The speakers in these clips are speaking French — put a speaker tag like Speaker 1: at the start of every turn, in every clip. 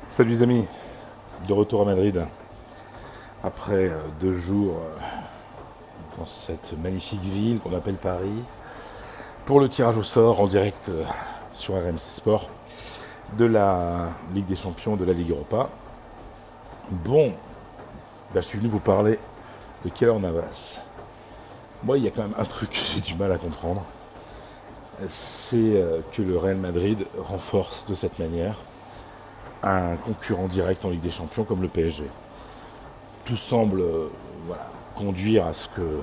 Speaker 1: Salut les amis, de retour à Madrid, après 2 jours dans cette magnifique ville qu'on appelle Paris, pour le tirage au sort en direct sur RMC Sport de la Ligue des Champions, de la Ligue Europa. Bon, je suis venu vous parler de Keylor Navas. Moi, il y a quand même un truc que j'ai du mal à comprendre, c'est que le Real Madrid renforce de cette manière un concurrent direct en Ligue des Champions comme le PSG. Tout semble conduire à ce que,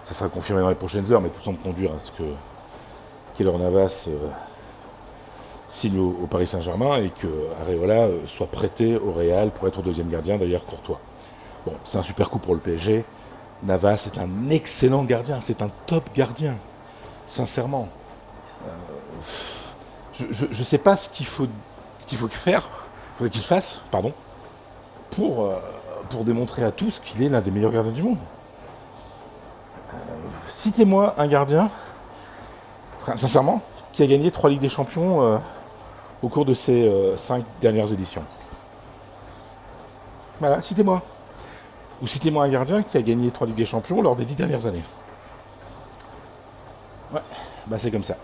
Speaker 1: ça sera confirmé dans les prochaines heures, mais tout semble conduire à ce que Keylor Navas signe au Paris Saint-Germain et que Areola soit prêté au Real pour être deuxième gardien, d'ailleurs Courtois. Bon, c'est un super coup pour le PSG. Navas est un excellent gardien, c'est un top gardien, sincèrement. Je ne sais pas ce qu'il faut faudrait qu'il fasse, pour démontrer à tous qu'il est l'un des meilleurs gardiens du monde. Citez-moi un gardien, sincèrement, qui a gagné 3 Ligues des Champions au cours de ces 5 dernières éditions. Voilà, citez-moi. Ou citez-moi un gardien qui a gagné 3 Ligues des Champions lors des 10 dernières années. Ouais, c'est comme ça.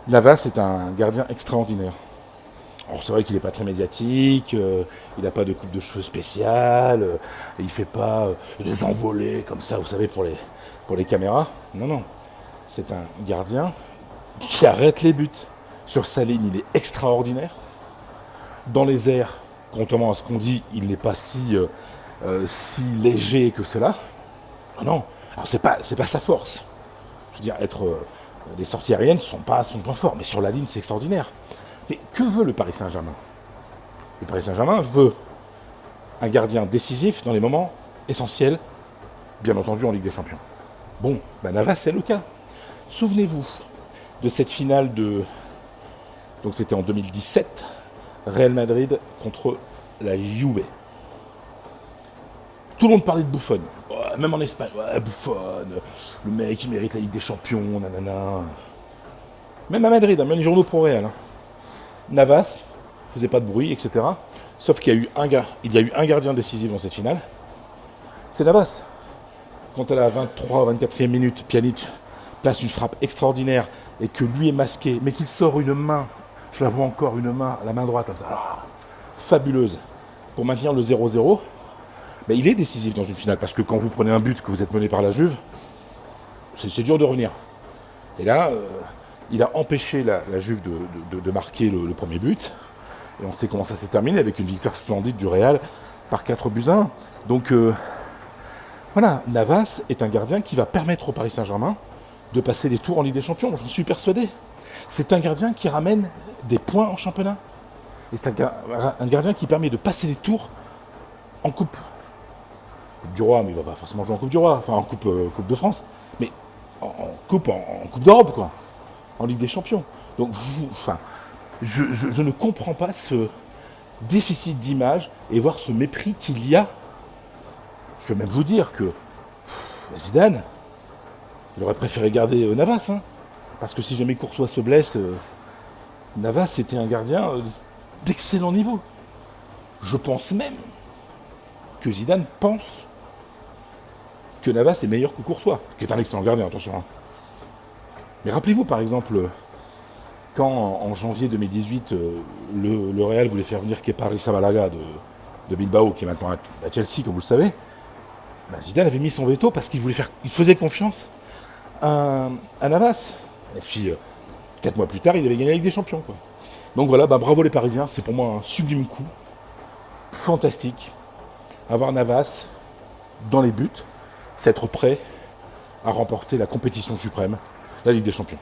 Speaker 1: Navas est un gardien extraordinaire. Alors c'est vrai qu'il n'est pas très médiatique, il n'a pas de coupe de cheveux spéciale, il ne fait pas des envolées comme ça, vous savez, pour les caméras. Non, non. C'est un gardien qui arrête les buts. Sur sa ligne, il est extraordinaire. Dans les airs, contrairement à ce qu'on dit, il n'est pas si léger que cela. Non, non. Alors c'est pas sa force. Je veux dire, les sorties aériennes ne sont pas son point fort, mais sur la ligne, c'est extraordinaire. Mais que veut le Paris Saint-Germain ? Le Paris Saint-Germain veut un gardien décisif dans les moments essentiels, bien entendu en Ligue des Champions. Bon, Navas, c'est le cas. Souvenez-vous de cette finale donc c'était en 2017, Real Madrid contre la Juve. Tout le monde parlait de Buffon. Même en Espagne, Buffon, le mec qui mérite la Ligue des Champions, nanana. Même à Madrid, même les journaux pro Real. Navas faisait pas de bruit, etc. Sauf qu'il y a eu un gardien décisif dans cette finale. C'est Navas. Quand à la 23-24e minute, Pjanic place une frappe extraordinaire et que lui est masqué, mais qu'il sort une main, je la vois encore, une main, la main droite, comme ça, fabuleuse, pour maintenir le 0-0, il est décisif dans une finale, parce que quand vous prenez un but, que vous êtes mené par la Juve, c'est dur de revenir. Et là, il a empêché la Juve de marquer le premier but. Et on sait comment ça s'est terminé, avec une victoire splendide du Real par 4-1. Donc voilà, Navas est un gardien qui va permettre au Paris Saint-Germain de passer les tours en Ligue des Champions, j'en suis persuadé. C'est un gardien qui ramène des points en championnat. Et c'est un gardien qui permet de passer les tours en Coupe du Roi, mais il ne va pas forcément jouer en Coupe du Roi, enfin en Coupe de France, mais en Coupe d'Europe, quoi. En Ligue des Champions. Donc, je ne comprends pas ce déficit d'image et voir ce mépris qu'il y a. Je vais même vous dire que Zidane, il aurait préféré garder Navas, parce que si jamais Courtois se blesse, Navas était un gardien d'excellent niveau. Je pense même que Zidane pense que Navas est meilleur que Courtois, qui est un excellent gardien, attention. Mais rappelez-vous par exemple, quand en janvier 2018, le Real voulait faire venir Kepa Arrizabalaga de Bilbao, qui est maintenant à Chelsea, comme vous le savez, Zidane avait mis son veto parce qu'il faisait confiance à Navas. Et puis, 4 mois plus tard, il avait gagné la Ligue des Champions, quoi. Donc voilà, bravo les Parisiens, c'est pour moi un sublime coup, fantastique, avoir Navas dans les buts, c'est être prêt à remporter la compétition suprême, la Ligue des Champions.